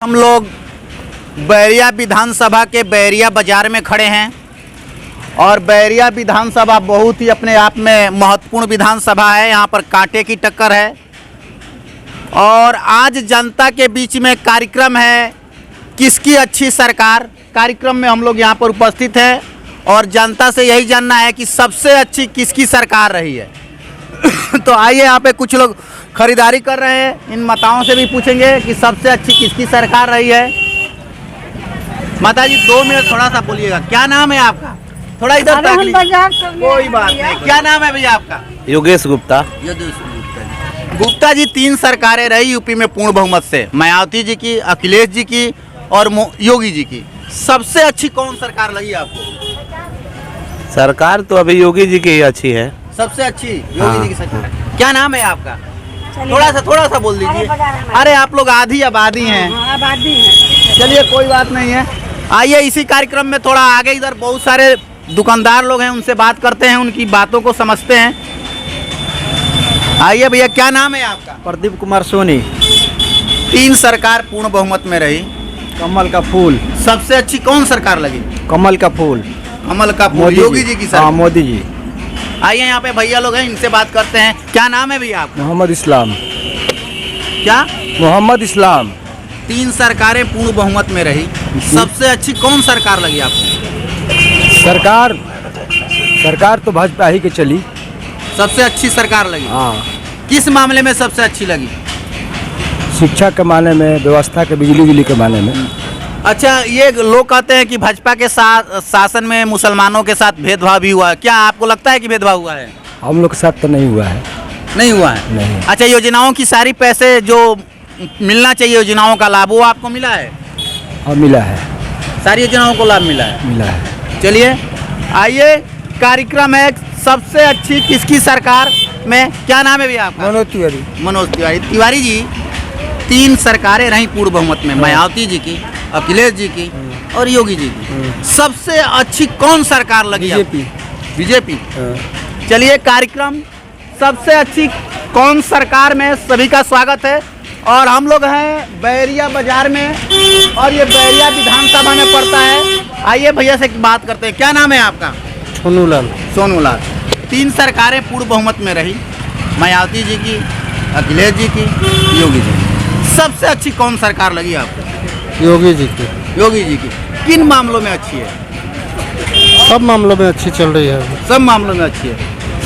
हम लोग बैरिया विधानसभा के बैरिया बाजार में खड़े हैं और बैरिया विधानसभा बहुत ही अपने आप में महत्वपूर्ण विधानसभा है। यहाँ पर कांटे की टक्कर है और आज जनता के बीच में कार्यक्रम है किसकी अच्छी सरकार। कार्यक्रम में हम लोग यहाँ पर उपस्थित हैं और जनता से यही जानना है कि सबसे अच्छी किसकी सरकार रही है। तो आइए, यहाँ पे कुछ लोग खरीदारी कर रहे हैं, इन माताओं से भी पूछेंगे कि सबसे अच्छी किसकी सरकार रही है। माता जी 2 मिनट थोड़ा सा बोलिएगा, क्या नाम है आपका? थोड़ा इधर तक कोई बात नहीं। क्या नाम है भैया आपका? योगेश गुप्ता। गुप्ता जी 3 सरकारें रही यूपी में पूर्ण बहुमत से, मायावती जी की, अखिलेश जी की और योगी जी की। सबसे अच्छी कौन सरकार लगी आपको? सरकार तो अभी योगी जी की ही अच्छी है। सबसे अच्छी योगी जी की सरकार। क्या नाम है आपका? थोड़ा सा बोल दीजिए। अरे आप लोग आधी आबादी हैं। चलिए कोई बात नहीं है। आइए इसी कार्यक्रम में थोड़ा आगे इधर बहुत सारे दुकानदार लोग हैं, उनसे बात करते हैं, उनकी बातों को समझते हैं। आइए भैया, क्या नाम है आपका? प्रदीप कुमार सोनी। 3 सरकार पूर्ण बहुमत में रही। कमल का फूल। सबसे अच्छी कौन सरकार लगी? कमल का फूल। कमल का फूल योगी जी की सरकार। हाँ, मोदी जी। आइए यहाँ पे भैया लोग हैं, इनसे बात करते हैं। क्या नाम है भैया आपका? मोहम्मद इस्लाम। क्या? मोहम्मद इस्लाम। 3 सरकारें पूर्ण बहुमत में रही, सबसे अच्छी कौन सरकार लगी आपको? सरकार तो भाजपा ही की चली। सबसे अच्छी सरकार लगी? हाँ। किस मामले में सबसे अच्छी लगी? शिक्षा के माने में, व्यवस्था के, बिजली के माने में। अच्छा, ये लोग कहते हैं कि भाजपा के साथ शासन में मुसलमानों के साथ भेदभाव भी हुआ है, क्या आपको लगता है कि भेदभाव हुआ है? हम लोग के साथ तो नहीं हुआ है। नहीं हुआ है? नहीं। अच्छा, योजनाओं की सारी पैसे जो मिलना चाहिए, योजनाओं का लाभ, वो आपको मिला है? हाँ, मिला है। सारी योजनाओं को लाभ मिला है? मिला है। चलिए आइए, कार्यक्रम है सबसे अच्छी किसकी सरकार में। क्या नाम है भैया आपका? मनोज तिवारी। मनोज तिवारी। तिवारी जी 3 सरकारें रहीं पूर्ण बहुमत में, मायावती जी की, अखिलेश जी की और योगी जी की। सबसे अच्छी कौन सरकार लगी? बीजेपी। चलिए, कार्यक्रम सबसे अच्छी कौन सरकार में सभी का स्वागत है और हम लोग हैं बैरिया बाजार में और ये बैरिया विधानसभा में पड़ता है। आइए भैया से बात करते हैं। क्या नाम है आपका? सोनूलाल। सोनूलाल। 3 सरकारें पूर्ण बहुमत में रही, मायावती जी की, अखिलेश जी की, योगी जी की। सबसे अच्छी कौन सरकार लगी आपको? योगी जी की। योगी जी की। किन मामलों में अच्छी है? सब मामलों में अच्छी चल रही है। सब मामलों में अच्छी है।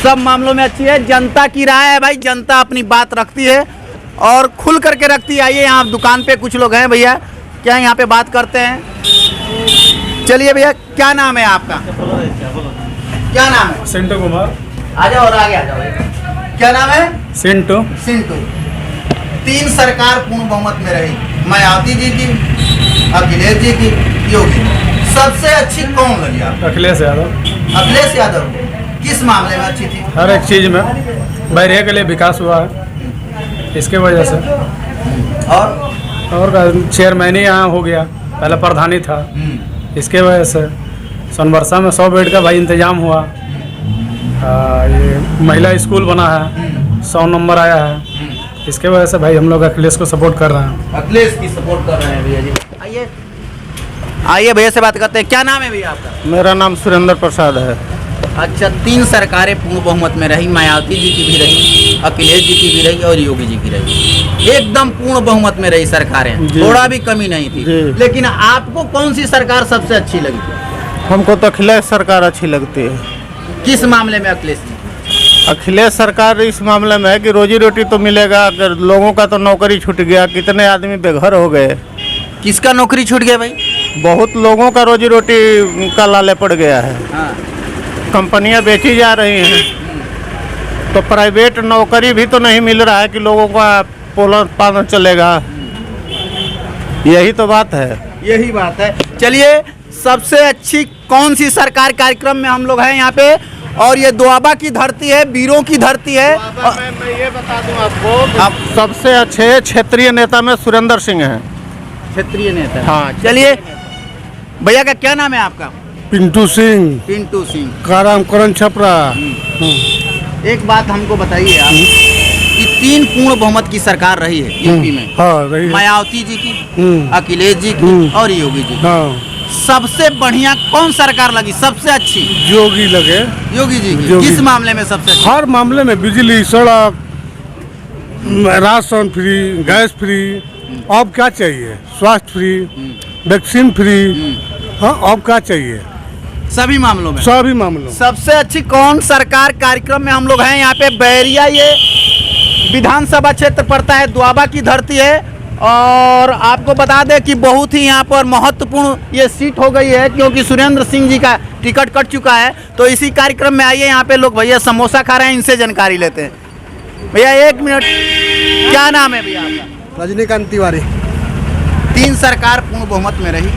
सब मामलों में अच्छी है। जनता की राय है भाई, जनता अपनी बात रखती है और खुल करके रखती है। आइए, यहाँ दुकान पे कुछ लोग हैं भैया, क्या यहाँ पे बात करते हैं। चलिए भैया, क्या नाम है आपका? क्या नाम है? सिंटू कुमार। आ जाओ और आगे आ जाओ। क्या नाम है? सिंटू। सिंटू। 3 सरकार पूर्ण बहुमत में रही, मायावती जी की, अखिलेश जी की, योगी। सबसे अच्छी कौन लगी आपको? अखिलेश यादव। अखिलेश यादव। किस मामले में अच्छी थी? हर एक चीज में बैरिया के लिए विकास हुआ है, इसके वजह से। और चेयरमैन ही यहाँ हो गया, पहले प्रधानी था, इसके वजह से। सोनबरसा में 100 बेड का भाई इंतजाम हुआ। ये महिला स्कूल बना है, 100 नंबर आया है, इसके वजह से भाई हम लोग अखिलेश को सपोर्ट कर रहे हैं। अखिलेश की सपोर्ट कर रहे हैं भैया जी। आइए आइए भैया से बात करते हैं। क्या नाम है भैया आपका? मेरा नाम सुरेंद्र प्रसाद है। अच्छा, 3 सरकारें पूर्ण बहुमत में रही, मायावती जी की भी रही, अखिलेश जी की भी रही और योगी जी की रही। एकदम पूर्ण बहुमत में रही सरकारें, थोड़ा भी कमी नहीं थी। लेकिन आपको कौन सी सरकार सबसे अच्छी लगी? हमको तो अखिलेश सरकार अच्छी लगती है। किस मामले में अखिलेश जी? अखिलेश सरकार इस मामले में है कि रोजी रोटी तो मिलेगा, अगर लोगों का तो नौकरी छूट गया, कितने आदमी बेघर हो गए। किसका नौकरी छूट गया भाई? बहुत लोगों का रोजी रोटी का लाले पड़ गया है। हाँ। कंपनियां बेची जा रही हैं, तो प्राइवेट नौकरी भी तो नहीं मिल रहा है कि लोगों का पोलन पालन चलेगा। यही तो बात है। यही बात है। चलिए, सबसे अच्छी कौन सी सरकार कार्यक्रम में हम लोग हैं यहाँ पे और ये दोआबा की धरती है, वीरों की धरती है। मैं ये बता दूं आपको, आप सबसे अच्छे क्षेत्रीय नेता में सुरेंद्र सिंह हैं। क्षेत्रीय नेता? हाँ। चलिए भैया का क्या नाम है आपका? पिंटू सिंह। पिंटू सिंह। काराम करण छपरा। एक बात हमको बताइए आप कि 3 पूर्ण बहुमत की सरकार रही है यूपी में। हाँ रही है। मायावती जी की, अखिलेश जी की और योगी जी की। हाँ सबसे बढ़िया कौन सरकार लगी, सबसे अच्छी? योगी लगे। योगी जी की। योगी। किस मामले में सबसे अच्छी? हर मामले में, बिजली, सड़क, राशन फ्री, गैस फ्री, अब क्या चाहिए, स्वास्थ्य फ्री, वैक्सीन फ्री, हाँ अब क्या चाहिए, सभी मामलों में। सभी मामलों। सबसे अच्छी कौन सरकार कार्यक्रम में हम लोग हैं यहाँ पे बैरिया, ये विधानसभा क्षेत्र पड़ता है, द्वाबा की धरती है। और आपको बता दें कि बहुत ही यहाँ पर महत्वपूर्ण ये सीट हो गई है, क्योंकि सुरेंद्र सिंह जी का टिकट कट चुका है। तो इसी कार्यक्रम में आइए, यहाँ पे लोग भैया समोसा खा रहे हैं, इनसे जानकारी लेते हैं। भैया 1 मिनट, क्या नाम है भैया आपका? रजनीकांत तिवारी। 3 सरकार पूर्ण बहुमत में रही,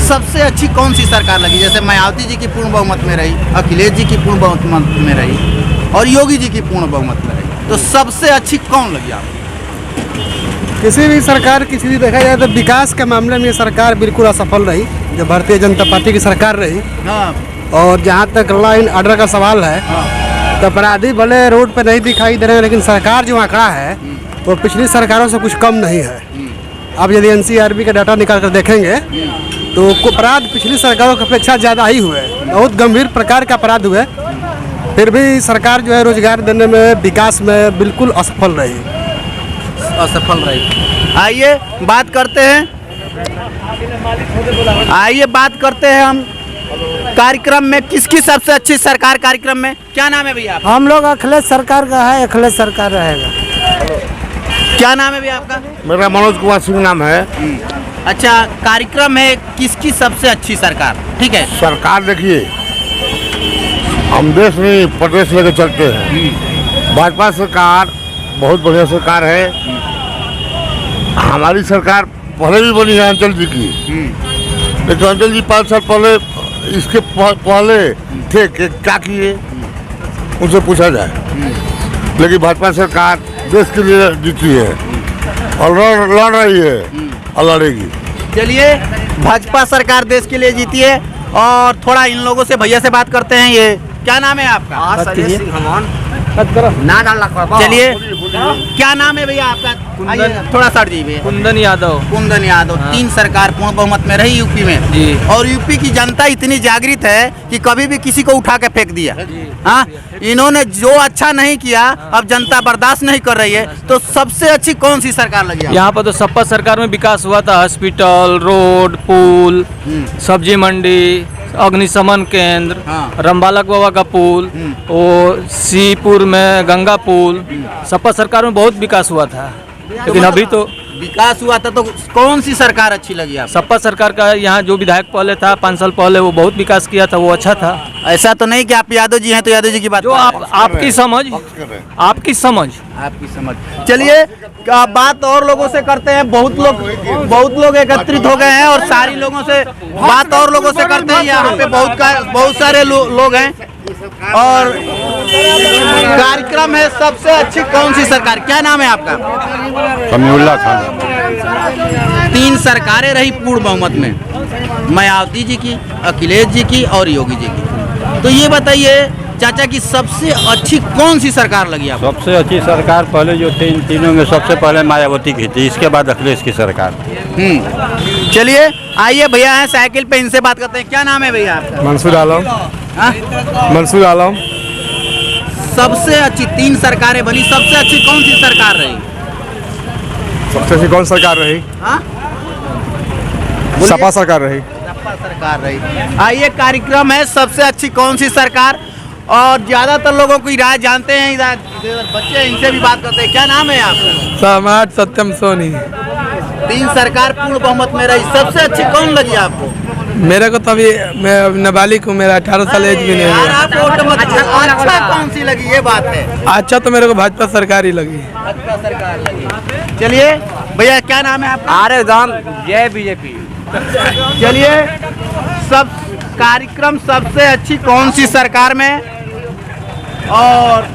सबसे अच्छी कौन सी सरकार लगी? जैसे मायावती जी की पूर्ण बहुमत में रही, अखिलेश जी की पूर्ण बहुमत में रही और योगी जी की पूर्ण बहुमत में रही, तो सबसे अच्छी कौन लगी आपको? किसी भी सरकार, किसी भी देखा जाए तो विकास के मामले में ये सरकार बिल्कुल असफल रही, जो भारतीय जनता पार्टी की सरकार रही। हाँ। और जहाँ तक लॉ एंड ऑर्डर का सवाल है, तो अपराधी भले रोड पर नहीं दिखाई दे रहे हैं, लेकिन सरकार जो आंकड़ा है वो पिछली सरकारों से कुछ कम नहीं है। अब यदि NCRB का डाटा निकाल कर देखेंगे तो अपराध पिछली सरकारों की अपेक्षा ज़्यादा ही हुए, बहुत गंभीर प्रकार का अपराध हुए। फिर भी सरकार जो है रोजगार देने में, विकास में बिल्कुल असफल रही। असफल रही। आइए बात करते हैं, हम कार्यक्रम में किसकी सबसे अच्छी सरकार कार्यक्रम में। क्या नाम है भैया? हम लोग अखिलेश सरकार का है, अखिलेश सरकार रहेगा। क्या नाम है भैया आपका? मेरा मनोज कुमार सिंह नाम है। अच्छा, कार्यक्रम है किसकी सबसे अच्छी सरकार, ठीक है? सरकार देखिए, हम देश में प्रदेश लेके चलते हैं। भाजपा सरकार बहुत बढ़िया सरकार है। हमारी सरकार पहले भी बनी है अंचल जी की, लेकिन अंचल जी 5 साल पहले, इसके पहले थे कि क्या किए, उनसे पूछा जाए। लेकिन भाजपा सरकार देश के लिए जीती है और लड़ रही है और लड़ेगी। चलिए, भाजपा सरकार देश के लिए जीती है। और थोड़ा इन लोगों से, भैया से बात करते हैं। ये क्या नाम है आपका? चलिए, क्या नाम है भैया आपका? थोड़ा सर जी भैया। कुंदन यादव। कुंदन यादव। 3 सरकार पूर्ण बहुमत में रही यूपी में जी। और यूपी की जनता इतनी जागृत है कि कभी भी किसी को उठा के फेंक दिया। हाँ, इन्होंने जो अच्छा नहीं किया, अब जनता बर्दाश्त नहीं कर रही है। तो सबसे अच्छी कौन सी सरकार लगी आपको? यहाँ पर तो सपा सरकार में विकास हुआ था, हॉस्पिटल, रोड, पुल, सब्जी मंडी, अग्निशमन केंद्र, हाँ। रमबालक बाबा का पुल, और सीपुर में गंगा पुल, सपा सरकार में बहुत विकास हुआ था। लेकिन अभी तो विकास हुआ था, तो कौन सी सरकार अच्छी लगी आपको? सपा सरकार का यहाँ जो विधायक पहले था 5 साल पहले, वो बहुत विकास किया था, वो अच्छा था। ऐसा तो नहीं कि आप यादव जी हैं तो यादव जी की बात जो आपकी समझ, आपकी समझ। चलिए, बात और लोगों से करते हैं। बहुत लोग एकत्रित हो गए हैं और सारी लोगों से बात और लोगों से करते हैं। यहाँ पे बहुत सारे लोग हैं और कार्यक्रम है सबसे अच्छी कौन सी सरकार। क्या नाम है आपका? समीउल्लाह खान। 3 सरकारें रही पूर्ण बहुमत में, मायावती जी की, अखिलेश जी की और योगी जी की। तो ये बताइए चाचा की सबसे अच्छी कौन सी सरकार लगी आपको? सबसे अच्छी सरकार पहले जो थी, इन तीनों में सबसे पहले मायावती की थी, इसके बाद अखिलेश की सरकार। चलिए, आइए भैया हैं साइकिल पे, इनसे बात करते हैं। क्या नाम है भैया आपका? मंसूर आलम। हाँ? मंसूर आलम। सबसे अच्छी 3 सरकारें बनी, सबसे अच्छी कौन सी सरकार रही? सबसे अच्छी कौन सरकार रही? हाँ? सपा सरकार रही। सपा सरकार रही। आइए, कार्यक्रम है सबसे अच्छी कौन सी सरकार, और ज्यादातर लोगों की राय जानते हैं। इधर बच्चे, इनसे भी बात करते हैं। क्या नाम है आपका? समाज सत्यम सोनी। 3 सरकार पूर्ण बहुमत में रही, सबसे अच्छी कौन लगी आपको? मेरे को तो अभी, मैं नाबालिग हूँ, मेरा 18 साल एज भी नहीं यार, है। आप वोट मत दो। अच्छा कौन सी लगी, ये बात है। अच्छा तो मेरे को भाजपा सरकार ही लगी। भाजपा सरकार लगी। चलिए भैया, क्या नाम है आपका? अरे दाम, जय बीजेपी। चलिए, सब कार्यक्रम सबसे अच्छी कौन सी सरकार में, और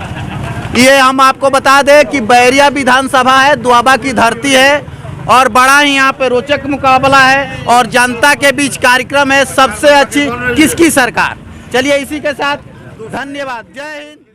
ये हम आपको बता दें कि बैरिया विधानसभा है, द्वाबा की धरती है और बड़ा ही यहाँ पे रोचक मुकाबला है और जनता के बीच कार्यक्रम है सबसे अच्छी किसकी सरकार। चलिए, इसी के साथ धन्यवाद। जय हिंद।